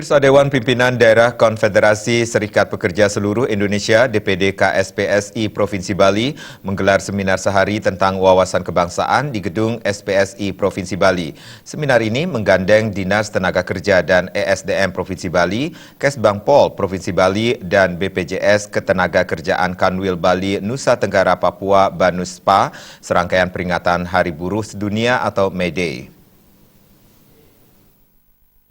Pemirsa Dewan Pimpinan Daerah Konfederasi Serikat Pekerja Seluruh Indonesia (DPD KSPSI) Provinsi Bali menggelar seminar sehari tentang wawasan kebangsaan di gedung SPSI Provinsi Bali. Seminar ini menggandeng Dinas Tenaga Kerja dan ESDM Provinsi Bali, Kesbangpol Provinsi Bali, dan BPJS Ketenagakerjaan Kanwil Bali, Nusa Tenggara, Papua, Banuspa, serangkaian peringatan Hari Buruh Sedunia atau May Day.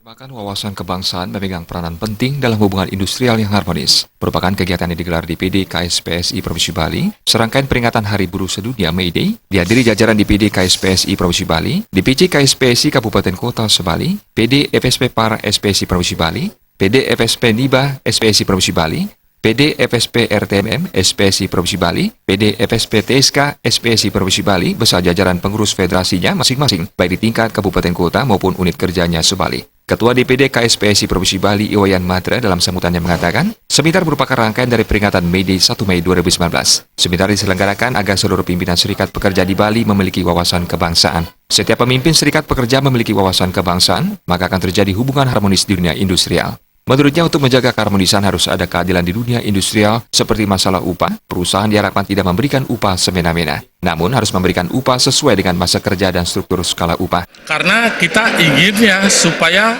Bahkan wawasan kebangsaan memegang peranan penting dalam hubungan industrial yang harmonis. Merupakan kegiatan yang digelar DPD KSPSI Provinsi Bali, serangkaian peringatan Hari Buruh Sedunia May Day, dihadiri jajaran DPD KSPSI Provinsi Bali, DPC KSPSI Kabupaten Kota Sebali, PD FSP Par SPSI Provinsi Bali, PD FSP NIBA SPSI Provinsi Bali, PD FSP RTMM SPSI Provinsi Bali, PD FSP TSK SPSI Provinsi Bali beserta jajaran pengurus federasinya masing-masing, baik di tingkat kabupaten kota maupun unit kerjanya Sebali. Ketua DPD KSPSI Provinsi Bali Iwayan Matra dalam sambutannya mengatakan, seminar merupakan rangkaian dari peringatan May Day 1 Mei 2019. Seminar diselenggarakan agar seluruh pimpinan serikat pekerja di Bali memiliki wawasan kebangsaan. Setiap pemimpin serikat pekerja memiliki wawasan kebangsaan, maka akan terjadi hubungan harmonis di dunia industrial. Menurutnya, untuk menjaga keharmonisan harus ada keadilan di dunia industrial seperti masalah upah. Perusahaan diharapkan tidak memberikan upah semena-mena, namun harus memberikan upah sesuai dengan masa kerja dan struktur skala upah. Karena kita inginnya supaya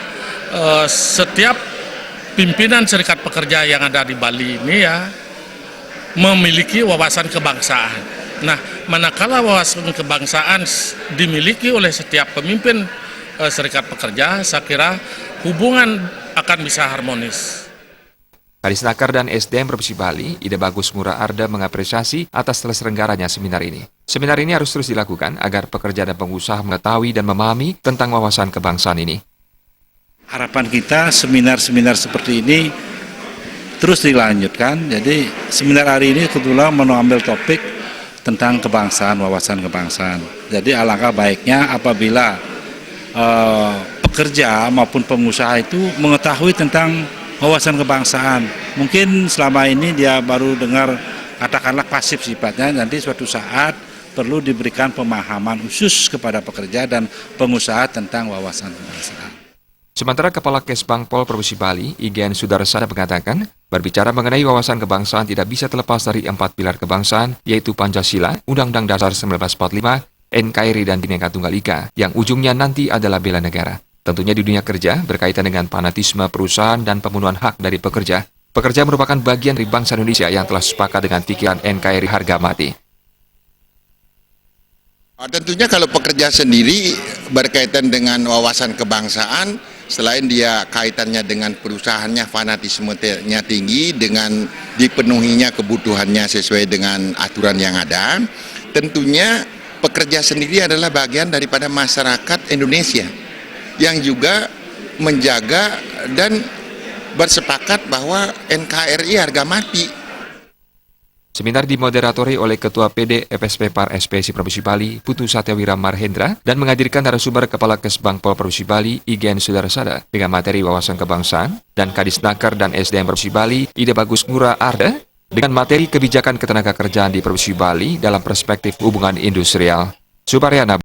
setiap pimpinan serikat pekerja yang ada di Bali ini ya memiliki wawasan kebangsaan. Nah, manakala wawasan kebangsaan dimiliki oleh setiap pemimpin serikat pekerja, saya kira hubungan akan bisa harmonis. Kadisnaker dan SDM Provinsi Bali, Ida Bagus Ngurah Arda mengapresiasi atas terselenggaranya seminar ini. Seminar ini harus terus dilakukan agar pekerja dan pengusaha mengetahui dan memahami tentang wawasan kebangsaan ini. Harapan kita seminar-seminar seperti ini terus dilanjutkan. Jadi seminar hari ini kebetulan mengambil topik tentang kebangsaan, wawasan kebangsaan. Jadi alangkah baiknya apabila pekerja maupun pengusaha itu mengetahui tentang wawasan kebangsaan. Mungkin selama ini dia baru dengar, katakanlah pasif sifatnya, nanti suatu saat perlu diberikan pemahaman khusus kepada pekerja dan pengusaha tentang wawasan kebangsaan. Sementara Kepala Kesbangpol Provinsi Bali, Igen Sudarsada mengatakan, berbicara mengenai wawasan kebangsaan tidak bisa terlepas dari 4 pilar kebangsaan, yaitu Pancasila, Undang-Undang Dasar 1945, NKRI dan Bhinneka Tunggal Ika, yang ujungnya nanti adalah bela negara. Tentunya di dunia kerja berkaitan dengan fanatisme perusahaan dan pemenuhan hak dari pekerja. Pekerja merupakan bagian dari bangsa Indonesia yang telah sepakat dengan pikiran NKRI harga mati. Tentunya kalau pekerja sendiri berkaitan dengan wawasan kebangsaan, selain dia kaitannya dengan perusahaannya, fanatismenya tinggi, dengan dipenuhinya kebutuhannya sesuai dengan aturan yang ada, tentunya pekerja sendiri adalah bagian daripada masyarakat Indonesia yang juga menjaga dan bersepakat bahwa NKRI harga mati. Seminar dimoderatori oleh Ketua PD FSP Par SPSI Provinsi Bali, Putu Satyawira Marhendra, dan menghadirkan narasumber Kepala Kesbangpol Provinsi Bali, Igen Sudarsada, dengan materi wawasan kebangsaan, dan Kadisnaker dan SDM Provinsi Bali, Ida Bagus Ngurah Arda, dengan materi kebijakan ketenagakerjaan di Provinsi Bali dalam perspektif hubungan industrial. Suparyana